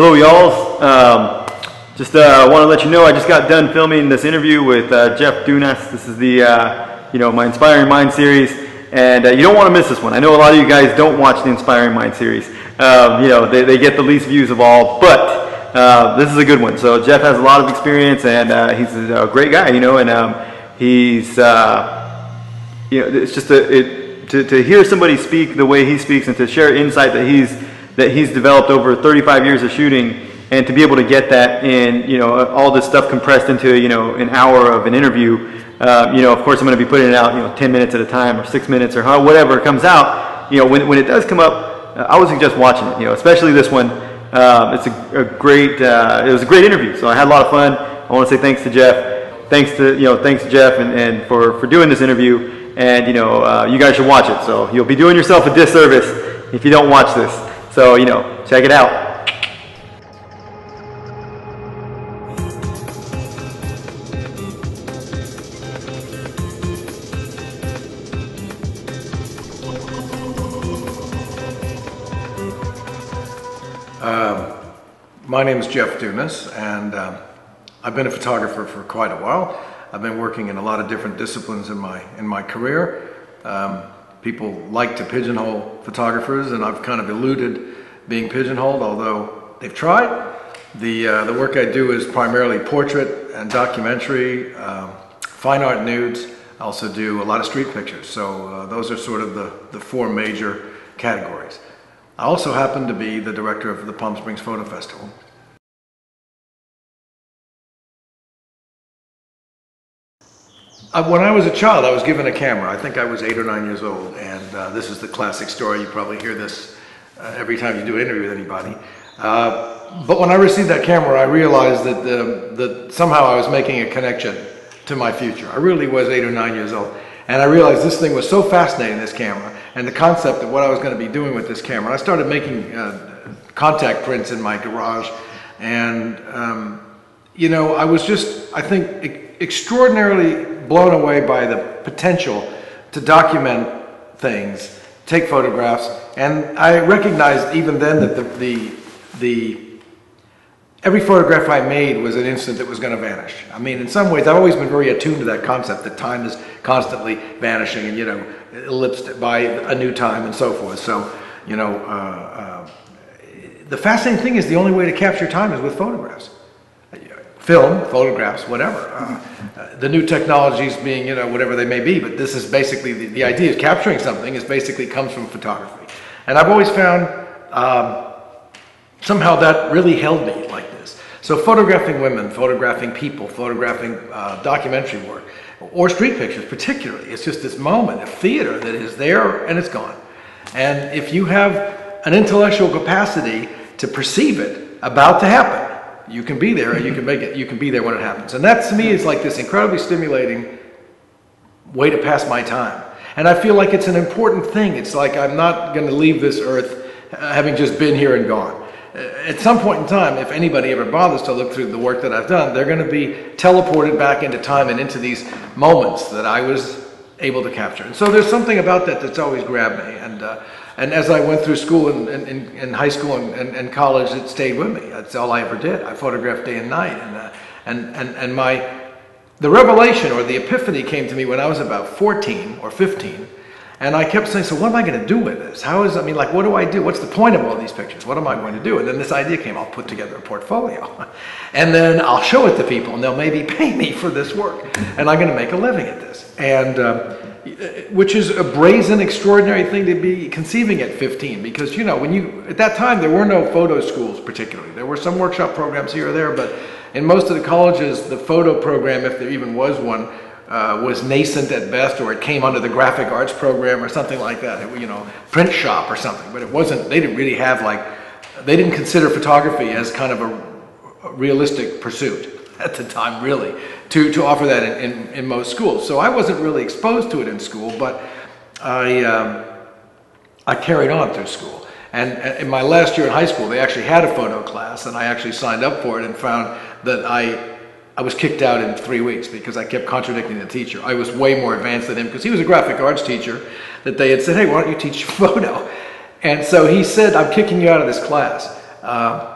Hello, y'all. Just want to let you know I just got done filming this interview with Jeff Dunas. This is the my Inspiring Mind series, and you don't want to miss this one. I know a lot of you guys don't watch the Inspiring Mind series. They get the least views of all, but this is a good one. So Jeff has a lot of experience, and he's a great guy. And he's it's just to hear somebody speak the way he speaks and to share insight that he's developed over 35 years of shooting, and to be able to get that in, all this stuff compressed into, an hour of an interview. Of course I'm going to be putting it out, 10 minutes at a time or 6 minutes or whatever comes out. When it does come up, I would suggest watching it, especially this one. It's a great, it was a great interview. So I had a lot of fun. I want to say thanks to Jeff. Thanks to Jeff and for doing this interview. And, you guys should watch it. So you'll be doing yourself a disservice if you don't watch this. So, check it out. My name is Jeff Dunas, and I've been a photographer for quite a while. I've been working in a lot of different disciplines in my career. People like to pigeonhole photographers, and I've kind of eluded being pigeonholed, although they've tried. The work I do is primarily portrait and documentary, fine art nudes. I also do a lot of street pictures, so those are sort of the four major categories. I also happen to be the director of the Palm Springs Photo Festival. When I was a child, I was given a camera. I think I was 8 or 9 years old, and this is the classic story. You probably hear this every time you do an interview with anybody. But when I received that camera, I realized that somehow I was making a connection to my future. I really was 8 or 9 years old, and I realized this thing was so fascinating, this camera, and the concept of what I was going to be doing with this camera. I started making contact prints in my garage, and I was just, I think, extraordinarily blown away by the potential to document things, take photographs, and I recognized even then that every photograph I made was an instant that was going to vanish. I mean, in some ways, I've always been very attuned to that concept that time is constantly vanishing and, ellipsed by a new time and so forth. So, the fascinating thing is the only way to capture time is with photographs. Film, photographs, whatever. The new technologies being, whatever they may be, but this is basically, the idea of capturing something is basically comes from photography. And I've always found somehow that really held me like this. So photographing women, photographing people, photographing documentary work, or street pictures particularly, it's just this moment of theater that is there and it's gone. And if you have an intellectual capacity to perceive it about to happen, you can be there and you can make it, you can be there when it happens. And that to me is like this incredibly stimulating way to pass my time. And I feel like it's an important thing. It's like I'm not going to leave this earth having just been here and gone. At some point in time, if anybody ever bothers to look through the work that I've done, they're going to be teleported back into time and into these moments that I was able to capture. And so there's something about that that's always grabbed me. And as I went through school and high school and college, it stayed with me. That's all I ever did. I photographed day and night. And the revelation or the epiphany came to me when I was about 14 or 15. And I kept saying, so what am I going to do with this? What do I do? What's the point of all these pictures? What am I going to do? And then this idea came, I'll put together a portfolio. And then I'll show it to people, and they'll maybe pay me for this work. And I'm going to make a living at this. And which is a brazen, extraordinary thing to be conceiving at 15. Because, at that time, there were no photo schools particularly. There were some workshop programs here or there, but in most of the colleges, the photo program, if there even was one, was nascent at best, or it came under the graphic arts program or something like that. Print shop or something. But it wasn't, they didn't really have they didn't consider photography as kind of a realistic pursuit at the time, really, to offer that in most schools. So I wasn't really exposed to it in school, but I carried on through school. And in my last year in high school, they actually had a photo class, and I actually signed up for it and found that I was kicked out in 3 weeks because I kept contradicting the teacher. I was way more advanced than him because he was a graphic arts teacher that they had said, hey, why don't you teach photo? And so he said, I'm kicking you out of this class.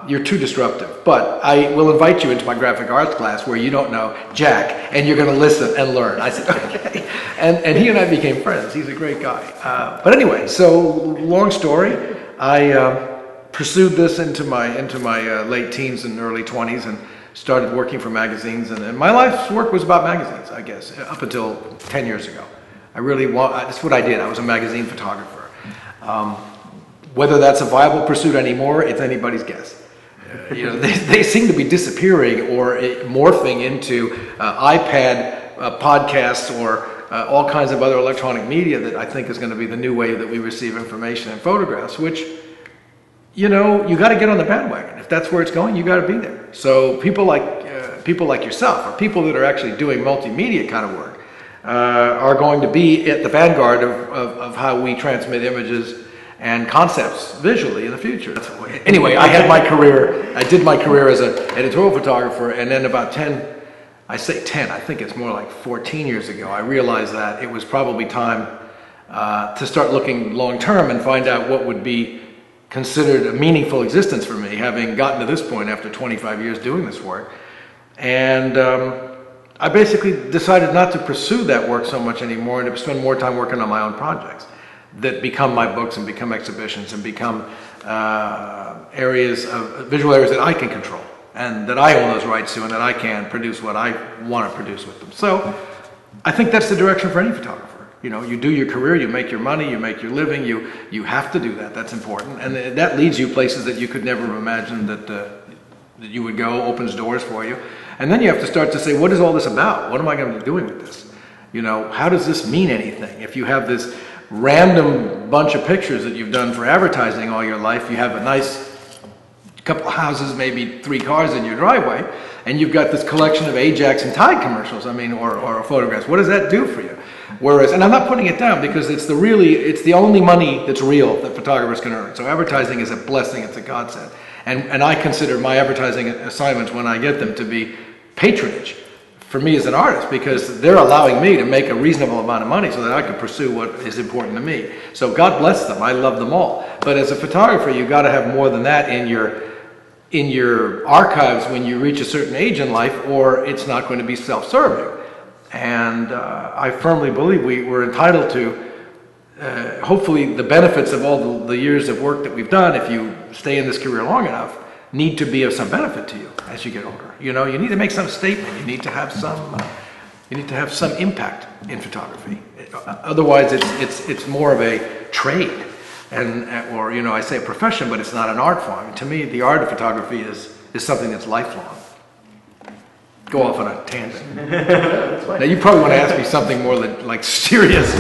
you're too disruptive. But I will invite you into my graphic arts class where you don't know Jack, and you're going to listen and learn. I said, okay. And he and I became friends. He's a great guy. But anyway, so long story. I pursued this into my late teens and early 20s and started working for magazines. And my life's work was about magazines, I guess, up until 10 years ago. That's what I did. I was a magazine photographer. Whether that's a viable pursuit anymore, it's anybody's guess. They seem to be disappearing or morphing into iPad podcasts or all kinds of other electronic media that I think is going to be the new way that we receive information and photographs, which, you got to get on the bandwagon. If that's where it's going, you got to be there. So people like yourself, or people that are actually doing multimedia kind of work, are going to be at the vanguard of how we transmit images and concepts visually in the future. Anyway, I did my career as an editorial photographer, and then about 10, I think it's more like 14 years ago, I realized that it was probably time to start looking long term and find out what would be considered a meaningful existence for me, having gotten to this point after 25 years doing this work. And I basically decided not to pursue that work so much anymore and to spend more time working on my own projects that become my books and become exhibitions and become visual areas that I can control and that I own those rights to and that I can produce what I want to produce with them. So I think that's the direction for any photographer. You do your career, you make your money, you make your living, you have to do that. That's important. And that leads you places that you could never have imagined that you would go, opens doors for you. And then you have to start to say, what is all this about? What am I going to be doing with this? How does this mean anything? If you have this random bunch of pictures that you've done for advertising all your life, you have a nice couple of houses, maybe 3 cars in your driveway, and you've got this collection of Ajax and Tide commercials, or photographs. What does that do for you? Whereas, and I'm not putting it down because it's the only money that's real that photographers can earn. So advertising is a blessing, it's a godsend. And I consider my advertising assignments, when I get them, to be patronage for me as an artist, because they're allowing me to make a reasonable amount of money so that I can pursue what is important to me. So God bless them, I love them all. But as a photographer, you've got to have more than that in your archives when you reach a certain age in life, or it's not going to be self-serving. And I firmly believe we're entitled to hopefully the benefits of all the years of work that we've done, if you stay in this career long enough, need to be of some benefit to you as you get older. You need to make some statement. You need to have some impact in photography. Otherwise, it's more of a trade, or I say a profession, but it's not an art form. To me, the art of photography is something that's lifelong. Go off on a tangent. Now you probably want to ask me something more like serious.